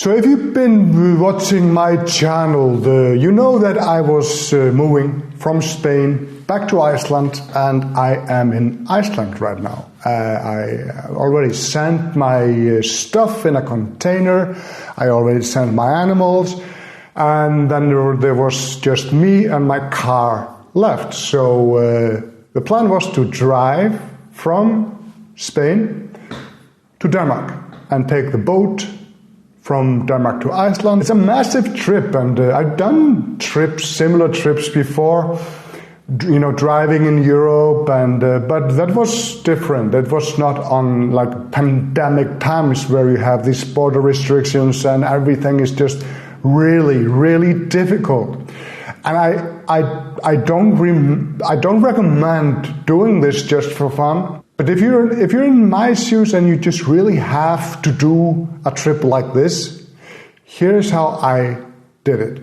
So if you've been watching my channel, you know that I was moving from Spain back to Iceland, and I am in Iceland right now. I already sent my stuff in a container, I already sent my animals, and then there was just me and my car left. So the plan was to drive from Spain to Denmark and take the boat from Denmark to Iceland. It's a massive trip, and I've done similar trips before, driving in Europe, and but that was different. That was not on like pandemic times where you have these border restrictions and everything is just really, really difficult. And I don't recommend doing this just for fun. But if you're in my shoes and you just really have to do a trip like this, here's how I did it.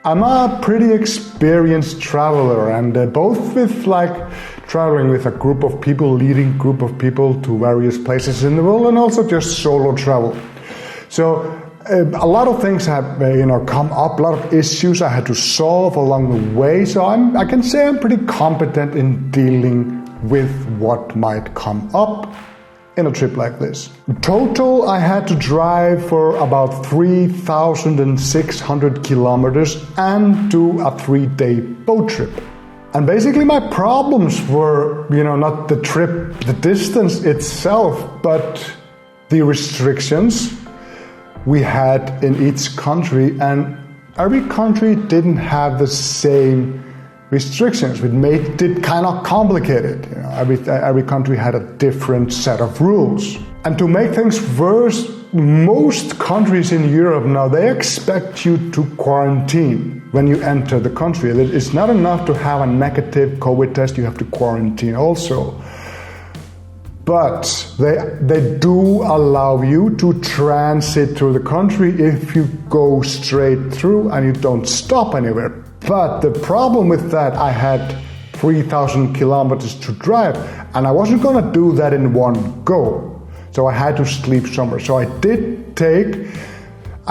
I'm a pretty experienced traveler, and both with traveling with a group of people, leading group of people to various places in the world, and also just solo travel. So a lot of things have come up, a lot of issues I had to solve along the way. So I can say I'm pretty competent in dealing with what might come up in a trip like this. In total, I had to drive for about 3,600 kilometers and do a 3-day boat trip. And basically my problems were, not the trip, the distance itself, but the restrictions we had in each country, and every country didn't have the same restrictions, which made it kind of complicated. Every country had a different set of rules. And to make things worse, most countries in Europe now, they expect you to quarantine when you enter the country. It's not enough to have a negative COVID test, you have to quarantine also. But they do allow you to transit through the country if you go straight through and you don't stop anywhere. But the problem with that, I had 3,000 kilometers to drive, and I wasn't going to do that in one go. So I had to sleep somewhere. So I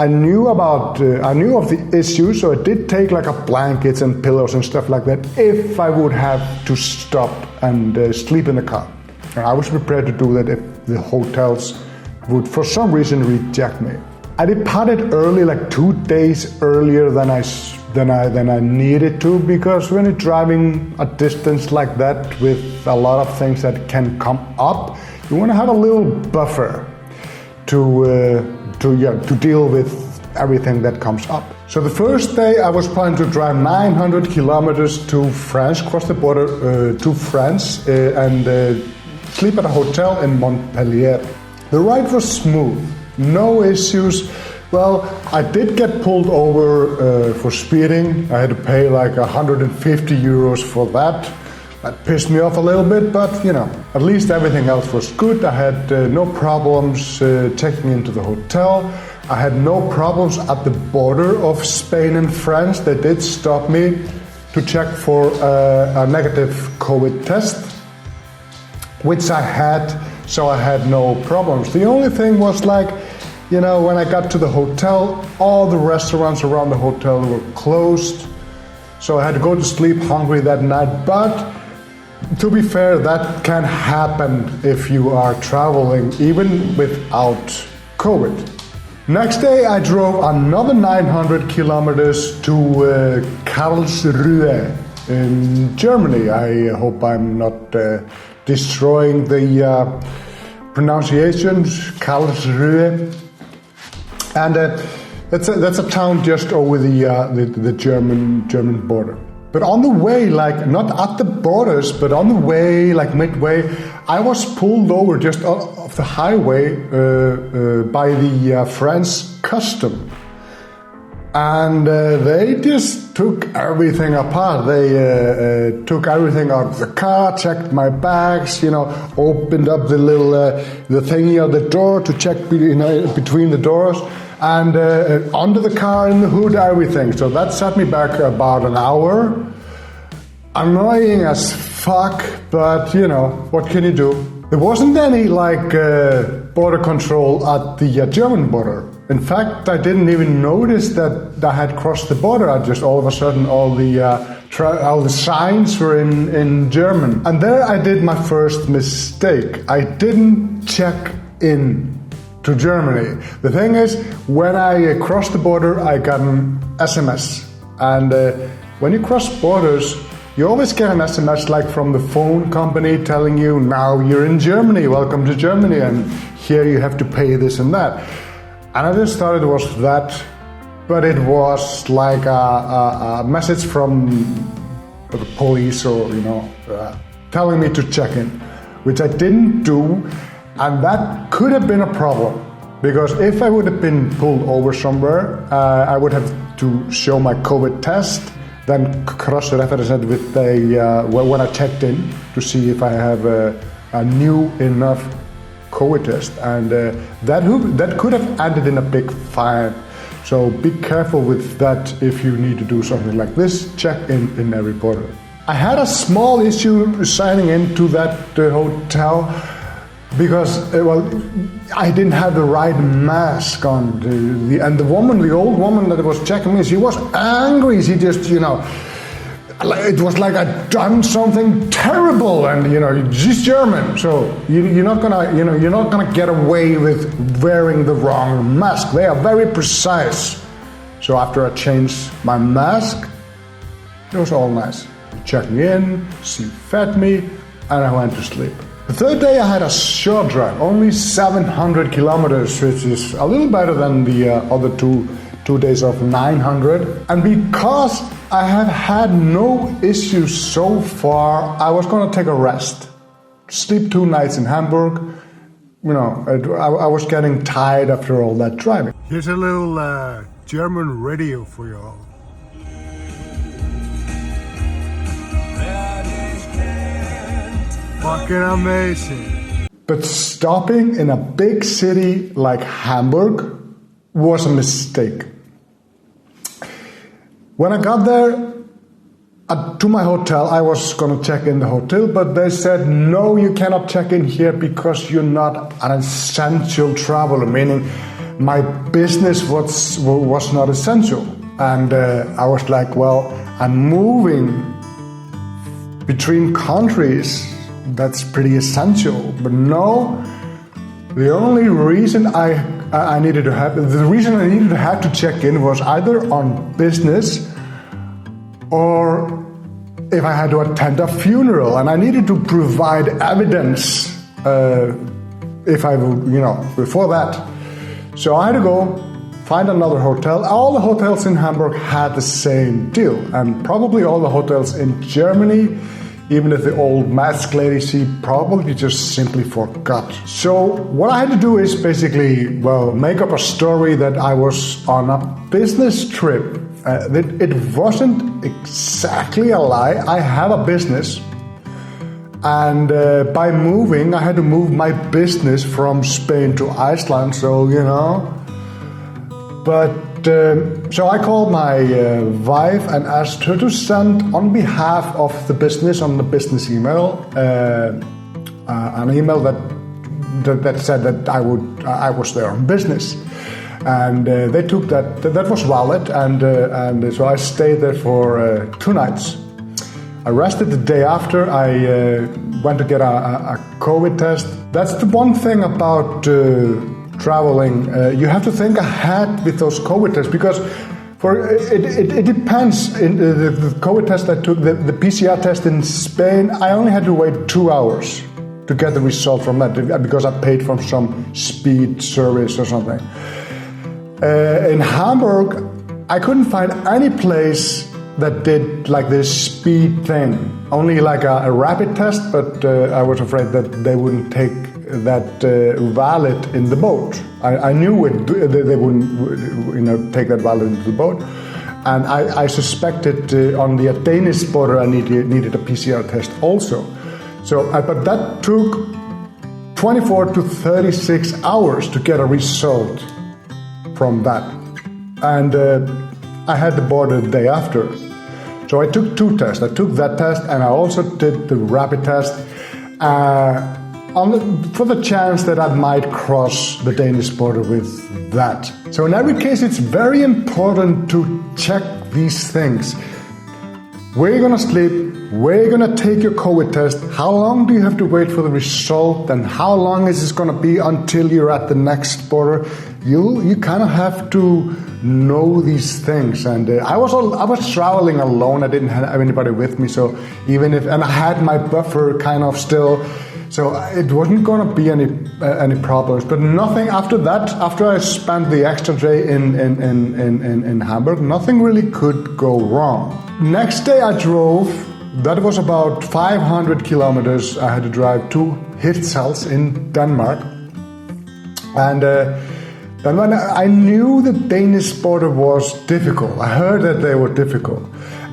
knew of the issue, so I did take blankets and pillows and stuff like that if I would have to stop and sleep in the car. And I was prepared to do that if the hotels would, for some reason, reject me. I departed early, 2 days earlier than I needed to, because when you're driving a distance like that with a lot of things that can come up, you want to have a little buffer to deal with everything that comes up. So the first day I was planning to drive 900 kilometers to France, cross the border to France, and sleep at a hotel in Montpellier. The ride was smooth, no issues. Well, I did get pulled over for speeding. I had to pay 150 euros for that. That pissed me off a little bit, but at least everything else was good. I had no problems checking into the hotel. I had no problems at the border of Spain and France. They did stop me to check for a negative COVID test, which I had, so I had no problems. The only thing was when I got to the hotel, all the restaurants around the hotel were closed, so I had to go to sleep hungry that night. But to be fair, that can happen if you are traveling even without COVID. Next day I drove another 900 kilometers to Karlsruhe in Germany. I hope I'm not destroying the pronunciations. Karlsruhe, and that's a town just over the German border. But on the way, not at the borders, but on the way, midway, I was pulled over just off the highway by the French custom. And they just took everything apart. They took everything out of the car, checked my bags, opened up the little the thingy on the door to check between the doors. and under the car, in the hood, everything. So that set me back about an hour. Annoying as fuck, but you know, what can you do? There wasn't any border control at the German border. In fact, I didn't even notice that I had crossed the border. I just all of a sudden all the signs were in German. And there I did my first mistake. I didn't check in to Germany. The thing is, when I crossed the border, I got an SMS. And when you cross borders, you always get an SMS like from the phone company telling you, now you're in Germany, welcome to Germany, and here you have to pay this and that. And I just thought it was that, but it was like a message from the police or, telling me to check in, which I didn't do, and that could have been a problem. Because if I would have been pulled over somewhere, I would have to show my COVID test, then cross-reference it with when I checked in to see if I have a new enough COVID test, and that could have ended in a big fine. So be careful with that if you need to do something like this. Check in every border. I had a small issue signing into that hotel because I didn't have the right mask on. And the old woman that was checking me, she was angry. She just, it was like I'd done something terrible, and she's German, so you're not gonna get away with wearing the wrong mask. They are very precise. So after I changed my mask, it was all nice. Checking in, she fed me, and I went to sleep. The third day I had a short drive, only 700 kilometers, which is a little better than the other two days of 900. And because I have had no issues so far, I was going to take a rest. Sleep 2 nights in Hamburg. I was getting tired after all that driving. Here's a little German radio for you all. Fucking amazing. But stopping in a big city like Hamburg was a mistake. When I got there to my hotel, I was going to check in the hotel, but they said, no, you cannot check in here because you're not an essential traveler, meaning my business was not essential. And I was like, well, I'm moving between countries. That's pretty essential. But no, the only reason I needed to have to check in was either on business or if I had to attend a funeral, and I needed to provide evidence if I would, before that. So I had to go find another hotel. All the hotels in Hamburg had the same deal, and probably all the hotels in Germany, even if the old mask lady, she probably just simply forgot. So what I had to do is basically, make up a story that I was on a business trip. It wasn't exactly a lie. I have a business. And by moving, I had to move my business from Spain to Iceland, so, But so I called my wife and asked her to send, on behalf of the business, on the business email, an email that said that I was there on business, and they took that. That was valid, and so I stayed there for 2 nights. I rested the day after. I went to get a COVID test. That's the one thing about traveling, you have to think ahead with those COVID tests, because it depends. In the COVID test I took, the PCR test in Spain, I only had to wait 2 hours to get the result from that, because I paid for some speed service or something. In Hamburg, I couldn't find any place that did like this speed thing, only like a rapid test, but I was afraid that they wouldn't take that valid in the boat. I knew they wouldn't take that valid into the boat, and I suspected on the Danish border I needed a PCR test also. So, but that took 24 to 36 hours to get a result. from that. And I had the border the day after. So I took 2 tests. I took that test and I also did the rapid test for the chance that I might cross the Danish border with that. So in every case, it's very important to check these things. Where are you gonna sleep? Where are you gonna take your COVID test? How long do you have to wait for the result? And how long is this gonna be until you're at the next border? You kind of have to know these things. And I was traveling alone. I didn't have anybody with me. So and I had my buffer kind of still. So it wasn't going to be any problems, but nothing after that. After I spent the extra day in Hamburg, nothing really could go wrong. Next day I drove. That was about 500 kilometers. I had to drive to Hirtshals in Denmark, and then when I knew the Danish border was difficult. I heard that they were difficult,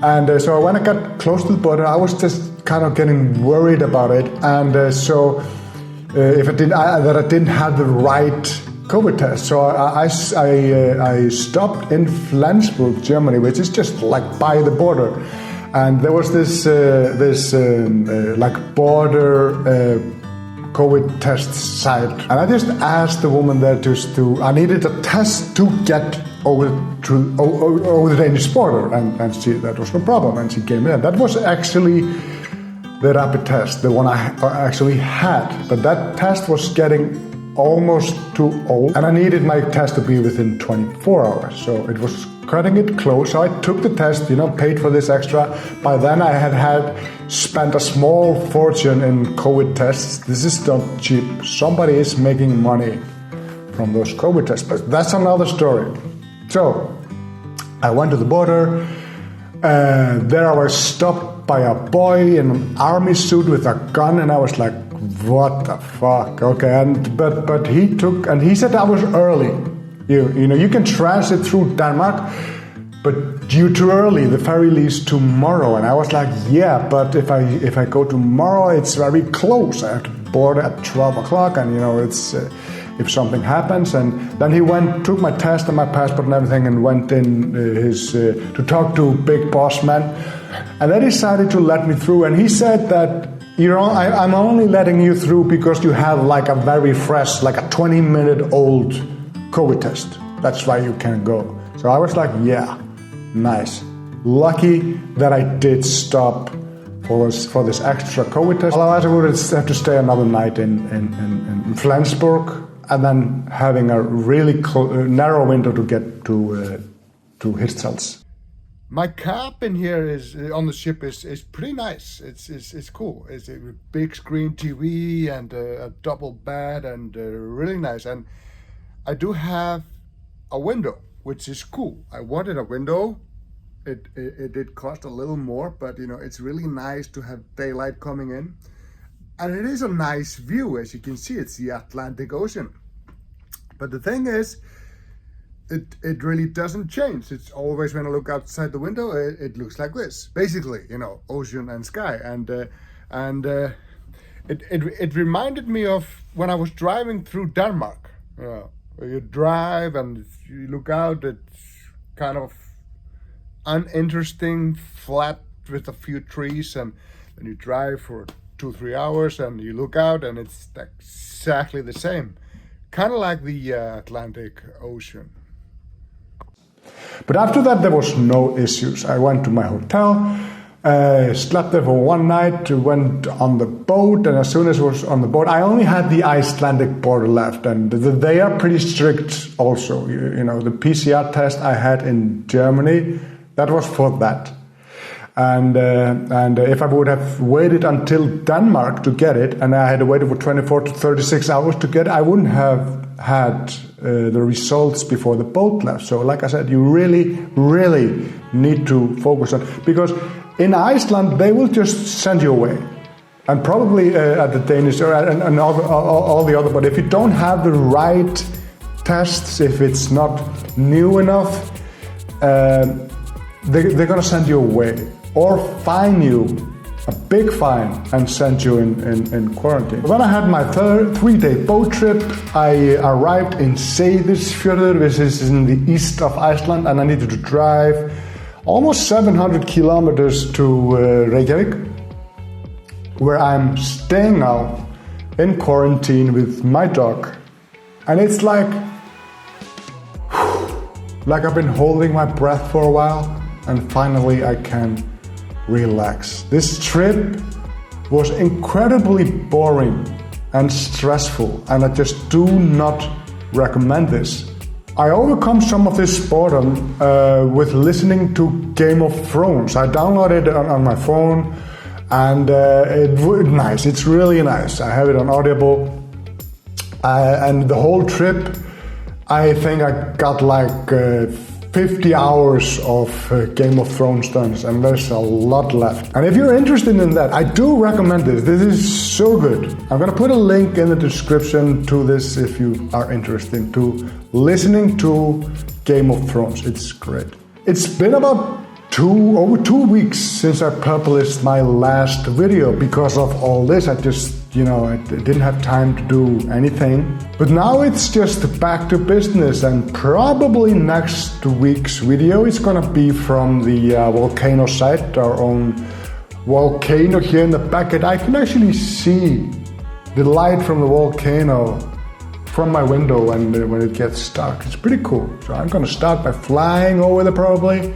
and so when I got close to the border, I was just kind of getting worried about it, and so if I didn't have the right COVID test. So I stopped in Flensburg, Germany, which is just like by the border, and there was this like border COVID test site, and I just asked the woman there I needed a test to get over the Danish border, and she, that was no problem, and she came in. That was actually the rapid test, the one I actually had, but that test was getting almost too old, and I needed my test to be within 24 hours, so it was cutting it close. So I took the test, paid for this extra. By then I had spent a small fortune in COVID tests. This is not cheap. Somebody is making money from those COVID tests, but that's another story. So I went to the border. There I was stopped by a boy in an army suit with a gun, and I was like, what the fuck? Okay, but he said I was early. You can transit through Denmark, but you're too early. The ferry leaves tomorrow, and I was like, yeah, but if I go tomorrow, it's very close. I have to board at 12 o'clock, and it's if something happens. And then he took my test and my passport and everything, and went in to talk to big boss man, and they decided to let me through. And he said that I'm only letting you through because you have like a very fresh, like a 20-minute old COVID test. That's why you can go. So I was like, yeah, nice. Lucky that I did stop for this extra COVID test. Otherwise I would have to stay another night in Flensburg, and then having a really narrow window to get to Hirtshals. My cabin here on the ship is pretty nice. It's cool. It's a big screen TV and a double bed, and really nice. And I do have a window, which is cool. I wanted a window. It did cost a little more, but it's really nice to have daylight coming in. And it is a nice view. As you can see, it's the Atlantic Ocean. But the thing is, it really doesn't change. It's always, when I look outside the window, it looks like this. Basically, ocean and sky. And it reminded me of when I was driving through Denmark. You drive and you look out, it's kind of uninteresting, flat with a few trees, and then you drive for 2-3 hours and you look out and it's exactly the same. Kind of like the Atlantic Ocean. But after that there was no issues. I went to my hotel, slept there for one night, went on the boat, and as soon as I was on the boat, I only had the Icelandic border left, and they are pretty strict also. The PCR test I had in Germany, that was for that. And if I would have waited until Denmark to get it, and I had to wait for 24 to 36 hours to get it, I wouldn't have had the results before the boat left. So like I said, you really, really need to focus on, because in Iceland, they will just send you away. And probably at the Danish and all the other, but if you don't have the right tests, if it's not new enough, they're going to send you away or fine you a big fine and send you in quarantine. When I had my 3-day boat trip, I arrived in Seyðisfjörður, which is in the east of Iceland, and I needed to drive almost 700 kilometers to Reykjavik, where I'm staying now in quarantine with my dog. And it's like I've been holding my breath for a while, and finally I can relax. This trip was incredibly boring and stressful, and I just do not recommend this. I overcome some of this boredom with listening to Game of Thrones. I downloaded it on my phone, and nice. It's really nice. I have it on Audible, and the whole trip, I think I got like 50 hours of Game of Thrones done, and there's a lot left. And if you're interested in that, I do recommend this. This is so good. I'm gonna put a link in the description to this if you are interested to listening to Game of Thrones. It's great. It's been about over 2 weeks since I published my last video. Because of all this, I just, I didn't have time to do anything. But now it's just back to business, and probably next week's video is gonna be from the volcano site, our own volcano here in the back. And I can actually see the light from the volcano from my window when it gets dark. It's pretty cool. So I'm gonna start by flying over there probably.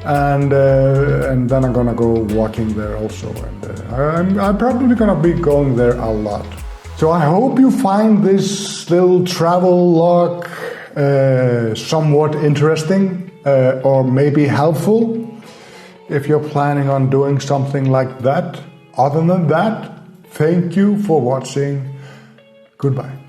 And then I'm gonna go walking there also, and I'm probably gonna be going there a lot. So I hope you find this little travel log somewhat interesting or maybe helpful if you're planning on doing something like that. Other than that, thank you for watching. Goodbye.